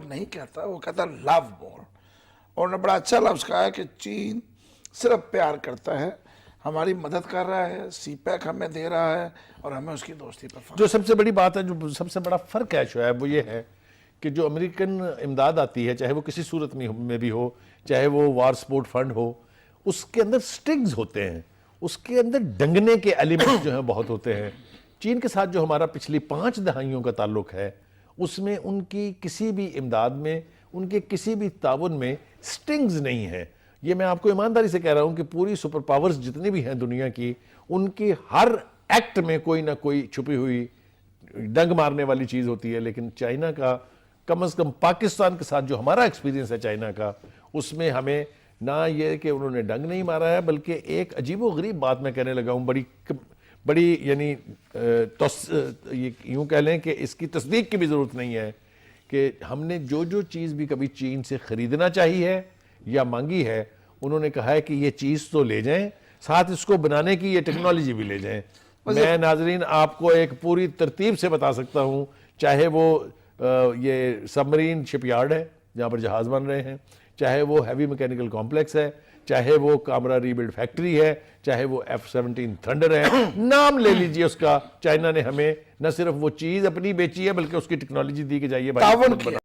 نہیں کہتا, وہ کہتا لو مور. اور نے بڑا اچھا لفظ کہا ہے کہ چین صرف پیار کرتا ہے, ہماری مدد کر رہا ہے, سی پیک ہمیں دے رہا ہے, اور ہمیں اس کی دوستی پر فخر. جو سب سے بڑی بات ہے, جو سب سے بڑا فرق ہے شعیب, وہ یہ ہے کہ جو امریکن امداد آتی ہے, چاہے وہ کسی صورت میں بھی ہو, چاہے وہ وار سپورٹ فنڈ ہو, اس کے اندر سٹنگز ہوتے ہیں, اس کے اندر ڈنگنے کے ایلیمنٹ جو ہیں بہت ہوتے ہیں. چین کے ساتھ جو ہمارا پچھلی 5 دہائیوں کا تعلق ہے, اس میں ان کی کسی بھی امداد میں, ان کے کسی بھی تعاون میں سٹنگز نہیں ہیں. یہ میں آپ کو ایمانداری سے کہہ رہا ہوں کہ پوری سپر پاورز جتنی بھی ہیں دنیا کی, ان کی ہر ایکٹ میں کوئی نہ کوئی چھپی ہوئی ڈنگ مارنے والی چیز ہوتی ہے. لیکن چائنا کا, کم از کم پاکستان کے ساتھ جو ہمارا ایکسپیرینس ہے چائنا کا, اس میں ہمیں نہ یہ کہ انہوں نے ڈنگ نہیں مارا ہے, بلکہ ایک عجیب و غریب بات میں کہنے لگا ہوں, بڑی یعنی یوں کہہ لیں کہ اس کی تصدیق کی بھی ضرورت نہیں ہے, کہ ہم نے جو چیز بھی کبھی چین سے خریدنا چاہی ہے یا مانگی ہے, انہوں نے کہا ہے کہ یہ چیز تو لے جائیں, ساتھ اس کو بنانے کی یہ ٹیکنالوجی بھی لے جائیں. میں ناظرین آپ کو ایک پوری ترتیب سے بتا سکتا ہوں, چاہے وہ یہ سبمرین شپ یارڈ ہے جہاں پر جہاز بن رہے ہیں, چاہے وہ ہیوی میکینیکل کمپلیکس ہے, چاہے وہ کامرا ری بلڈ فیکٹری ہے, چاہے وہ F-17 تھنڈر ہے, نام لے لیجئے اس کا. چائنا نے ہمیں نہ صرف وہ چیز اپنی بیچی ہے, بلکہ اس کی ٹیکنالوجی دی کہ جائیے تعاون کیا.